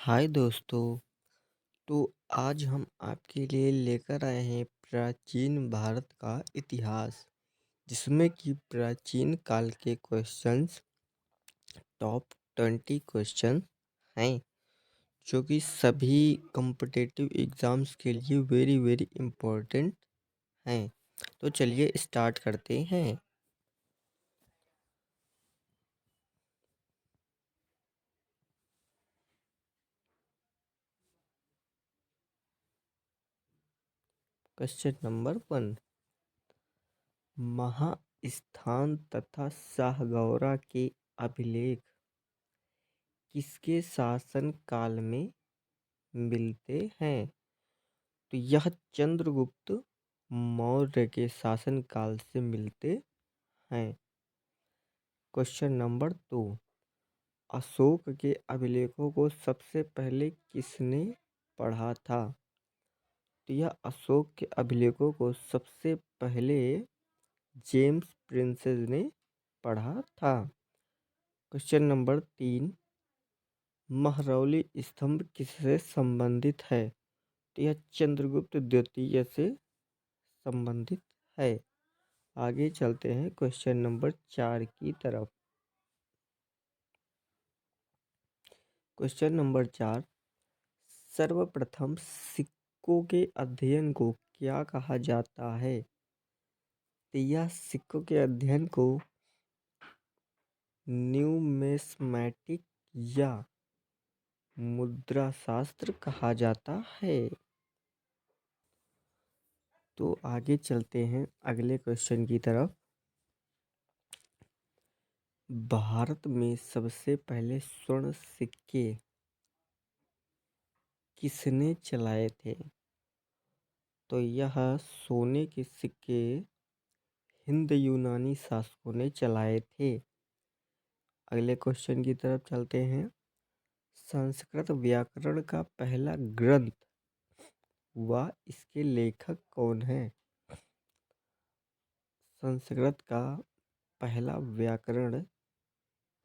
हाय दोस्तों। तो आज हम आपके लिए लेकर आए हैं प्राचीन भारत का इतिहास, जिसमें कि प्राचीन काल के क्वेश्चंस, टॉप 20 क्वेश्चन हैं, जो कि सभी कॉम्पिटिटिव एग्जाम्स के लिए वेरी वेरी इम्पोर्टेंट हैं। तो चलिए स्टार्ट करते हैं। क्वेश्चन नंबर 1, महास्थान तथा शाहगौरा के अभिलेख किसके शासन काल में मिलते हैं? तो यह चंद्रगुप्त मौर्य के शासनकाल से मिलते हैं। क्वेश्चन नंबर 2, अशोक के अभिलेखों को सबसे पहले किसने पढ़ा था? तो यह अशोक के अभिलेखों को सबसे पहले जेम्स प्रिंसेस ने पढ़ा था। क्वेश्चन नंबर 3, महरौली स्तंभ किससे संबंधित है? तो यह चंद्रगुप्त द्वितीय से संबंधित है। आगे चलते हैं क्वेश्चन नंबर 4 की तरफ। क्वेश्चन नंबर 4, सर्वप्रथम सिक्कों के अध्ययन को क्या कहा जाता है? तो यह सिक्कों के अध्ययन को न्यूमिस्मैटिक या मुद्रा शास्त्र कहा जाता है। तो आगे चलते हैं अगले क्वेश्चन की तरफ। भारत में सबसे पहले स्वर्ण सिक्के किसने चलाए थे? तो यह सोने के सिक्के हिंद यूनानी शासकों ने चलाए थे। अगले क्वेश्चन की तरफ चलते हैं। संस्कृत व्याकरण का पहला ग्रंथ व इसके लेखक कौन है? संस्कृत का पहला व्याकरण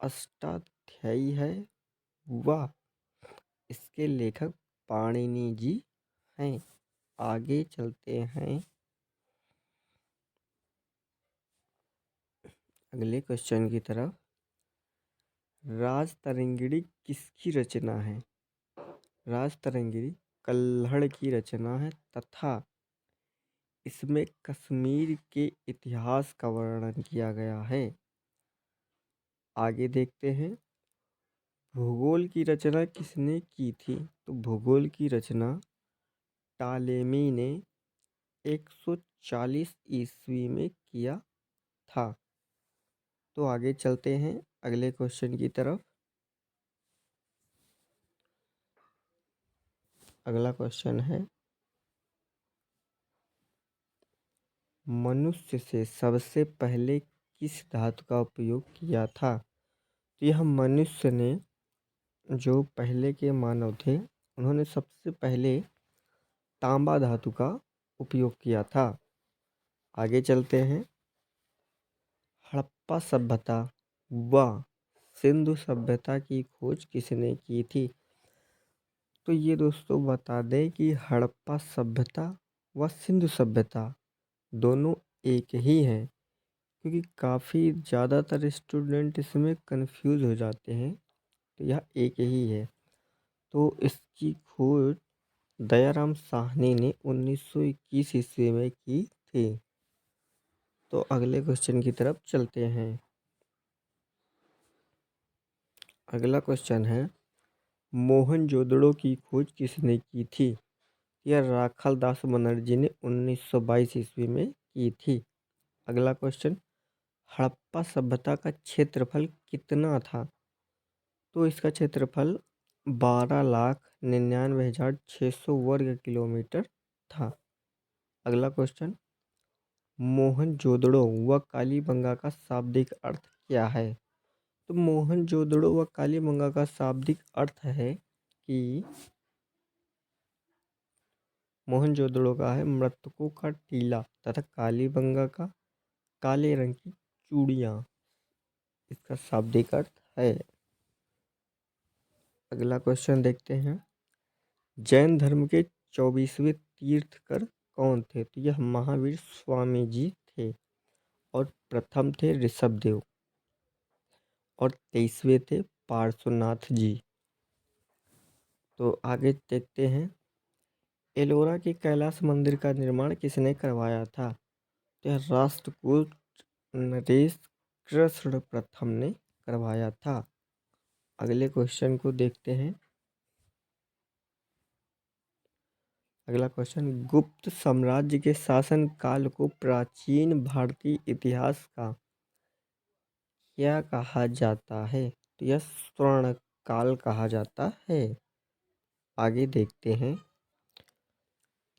अष्टाध्यायी है व इसके लेखक पाणिनि जी हैं। आगे चलते हैं अगले क्वेश्चन की तरफ। राजतरंगिणी किसकी रचना है? राजतरंगिणी कल्हड़ की रचना है तथा इसमें कश्मीर के इतिहास का वर्णन किया गया है। आगे देखते हैं, भूगोल की रचना किसने की थी? तो भूगोल की रचना टालेमी ने 140 ईस्वी में किया था। तो आगे चलते हैं अगले क्वेश्चन की तरफ। अगला क्वेश्चन है, मनुष्य से सबसे पहले किस धातु का उपयोग किया था? तो यह मनुष्य ने, जो पहले के मानव थे, उन्होंने सबसे पहले तांबा धातु का उपयोग किया था। आगे चलते हैं, हड़प्पा सभ्यता व सिंधु सभ्यता की खोज किसने की थी? तो ये दोस्तों बता दें कि हड़प्पा सभ्यता व सिंधु सभ्यता दोनों एक ही हैं, क्योंकि काफ़ी ज़्यादातर स्टूडेंट इसमें कंफ्यूज हो जाते हैं। तो यह एक ही है। तो इसकी खोज दयाराम साहनी ने 1921 ईस्वी में की थी। तो अगले क्वेश्चन की तरफ चलते हैं। अगला क्वेश्चन है, मोहनजोदड़ो की खोज किसने की थी? यह राखाल दास बनर्जी ने 1922 ईस्वी में की थी। अगला क्वेश्चन, हड़प्पा सभ्यता का क्षेत्रफल कितना था? तो इसका क्षेत्रफल 12,99,600 वर्ग किलोमीटर था। अगला क्वेश्चन, मोहनजोदड़ो व कालीबंगा का शाब्दिक अर्थ क्या है? तो मोहनजोदड़ो व कालीबंगा का शाब्दिक अर्थ है कि मोहनजोदड़ो का है मृतकों का टीला तथा कालीबंगा का काले रंग की चूड़ियाँ। इसका शाब्दिक अर्थ है। अगला क्वेश्चन देखते हैं। जैन धर्म के 24वें तीर्थकर कौन थे? तो यह महावीर स्वामी जी थे और प्रथम थे ऋषभदेव और 23वें थे पार्श्वनाथ जी। तो आगे देखते हैं। एलोरा के कैलाश मंदिर का निर्माण किसने करवाया था? तो यह राष्ट्रकूट नरेश कृष्ण प्रथम ने करवाया था। अगले क्वेश्चन को देखते हैं। अगला क्वेश्चन, गुप्त साम्राज्य के शासन काल को प्राचीन भारतीय इतिहास का क्या कहा जाता है? तो यह स्वर्ण काल कहा जाता है। आगे देखते हैं।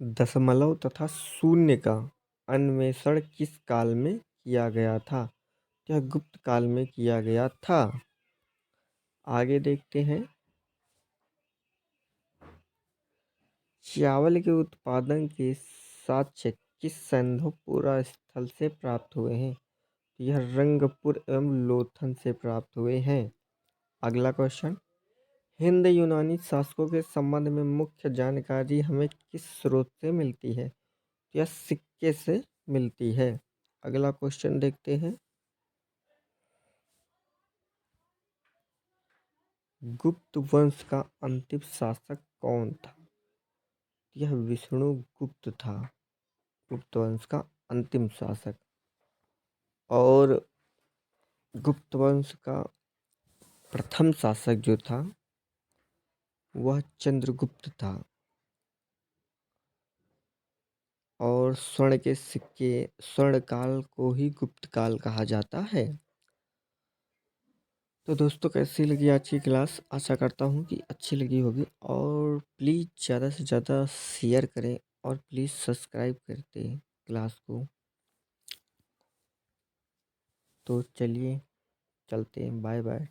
दशमलव तथा शून्य का अन्वेषण किस काल में किया गया था? यह गुप्त काल में किया गया था। आगे देखते हैं। चावल के उत्पादन के साक्ष्य किस सैंधवपुरा स्थल से प्राप्त हुए हैं? यह रंगपुर एवं लोथन से प्राप्त हुए हैं। अगला क्वेश्चन, हिंद यूनानी शासकों के संबंध में मुख्य जानकारी हमें किस स्रोत से मिलती है? यह सिक्के से मिलती है। अगला क्वेश्चन देखते हैं। गुप्त वंश का अंतिम शासक कौन था? यह विष्णुगुप्त था, गुप्त वंश का अंतिम शासक। और गुप्त वंश का प्रथम शासक जो था वह चंद्रगुप्त था। और स्वर्ण के सिक्के, स्वर्ण काल को ही गुप्त काल कहा जाता है। तो दोस्तों, कैसी लगी आज की क्लास? आशा करता हूँ कि अच्छी लगी होगी। और प्लीज़ ज़्यादा से ज़्यादा शेयर करें और प्लीज़ सब्सक्राइब करते हैं क्लास को। तो चलिए, चलते हैं। Bye bye.